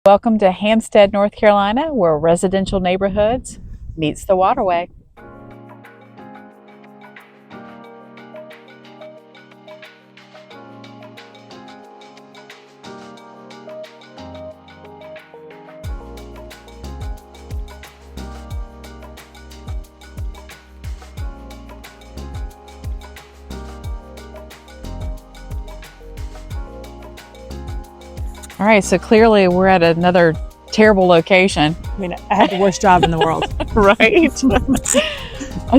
Welcome to Hampstead, North Carolina, where residential neighborhoods meets the waterway. All right, so clearly we're at another terrible location. I mean, I had the worst job in the world. Right?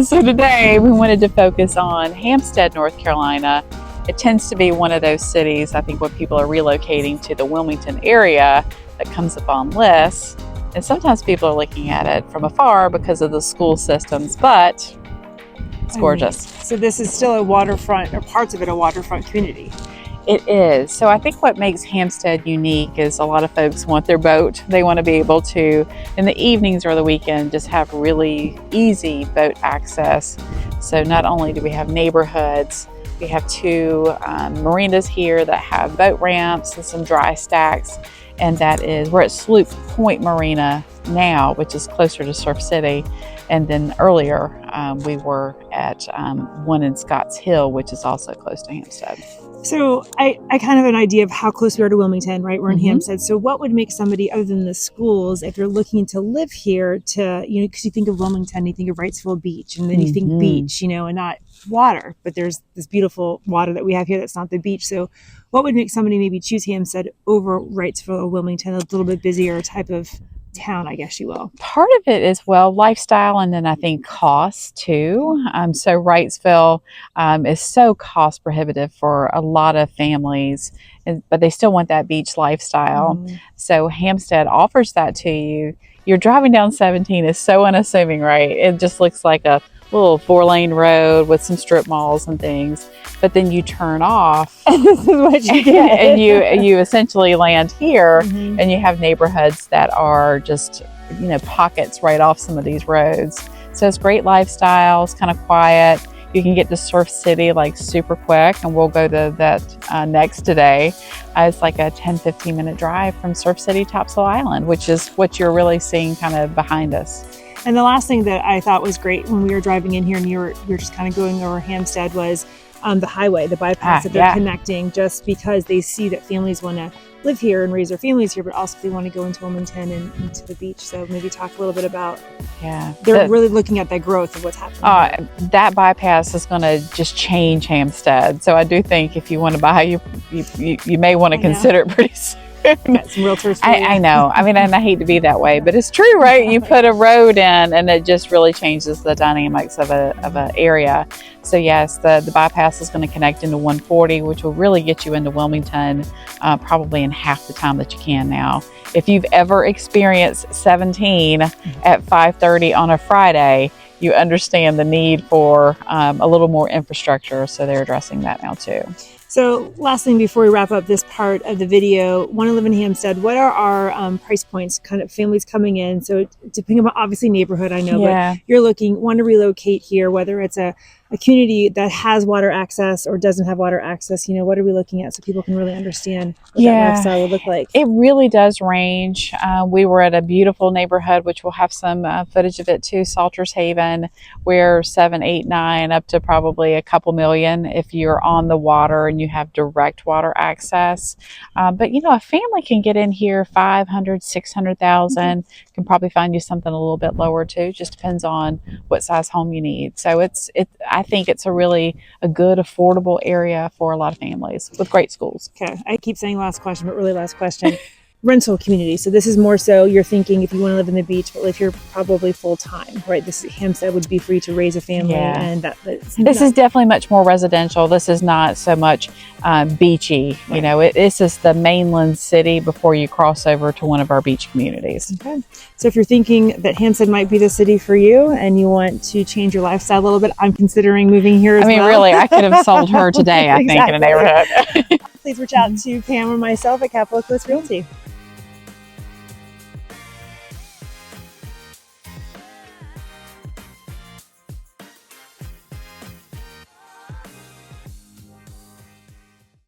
So today we wanted to focus on Hampstead, North Carolina. It tends to be one of those cities, I think, when people are relocating to the Wilmington area, that comes up on lists. And sometimes people are looking at it from afar because of the school systems, but it's gorgeous. So this is still a waterfront, or parts of it a waterfront community. It is. So I think what makes Hampstead unique is a lot of folks want their boat. They want to be able to, in the evenings or the weekend, just have really easy boat access. So not only do we have neighborhoods, we have two marinas here that have boat ramps and some dry stacks. And that is, we're at Sloop Point Marina now, which is closer to Surf City. And then earlier, we were at one in Scotts Hill, which is also close to Hampstead. So I kind of have an idea of how close we are to Wilmington, right? We're in Hampstead. So what would make somebody, other than the schools, if you're looking to live here, to, you know, because you think of Wilmington, you think of Wrightsville Beach, and then you think beach, you know, and not water. But there's this beautiful water that we have here that's not the beach. So what would make somebody maybe choose Hampstead over Wrightsville or Wilmington, a little bit busier type of town, I guess you will? Part of it is, well, lifestyle, and then I think cost too. So Wrightsville is so cost prohibitive for a lot of families, but they still want that beach lifestyle. So Hampstead offers that to you. You're driving down 17 is so unassuming, right? It just looks like a little 4-lane road with some strip malls and things, but then you turn off And this is what you get. and you essentially land here, and you have neighborhoods that are just, you know, pockets right off some of these roads. So it's great lifestyle. It's kind of quiet. You can get to Surf City like super quick, and we'll go to that next today. It's like a 10-15 minute drive from Surf City, Topsail Island, which is what you're really seeing kind of behind us. And the last thing that I thought was great when we were driving in here and you were just kind of going over Hampstead was the highway, the bypass that they're connecting, just because they see that families want to live here and raise their families here, but also they want to go into Wilmington and into the beach. So maybe talk a little bit about, they're really looking at that growth of what's happening. That bypass is going to just change Hampstead. So I do think if you want to buy, you may want to consider it pretty soon. Got some realtors. I know. I mean, and I hate to be that way, but it's true, right? You put a road in, and it just really changes the dynamics of an area. So yes, the bypass is going to connect into 140, which will really get you into Wilmington probably in half the time that you can now. If you've ever experienced 17 at 5:30 on a Friday, you understand the need for a little more infrastructure. So they're addressing that now too. So last thing before we wrap up this part of the video, want to live in Hampstead, what are our price points, kind of families coming in? So depending on obviously neighborhood, I know, but you're want to relocate here, whether it's a community that has water access or doesn't have water access, you know, what are we looking at so people can really understand what that lifestyle would look like? It really does range. We were at a beautiful neighborhood, which we'll have some footage of it too, Salters Haven, where 7, 8, 9, up to probably a couple million if you're on the water and you have direct water access. But you know, a family can get in here 500, 600,000, can probably find you something a little bit lower too. Just depends on what size home you need. So I think it's a good, affordable area for a lot of families with great schools. Okay, I keep saying last question, but really last question. Rental community. So this is more so you're thinking if you want to live in the beach, but if you're probably full time, right? This Hampstead would be for you to raise a family, and this is definitely much more residential. This is not so much beachy. Right. You know, this is the mainland city before you cross over to one of our beach communities. Okay. So if you're thinking that Hampstead might be the city for you and you want to change your lifestyle a little bit, I'm considering moving here as well. I mean, really, I could have sold her today, I think, in a neighborhood. Please reach out to Pam or myself at Capital Coast Realty.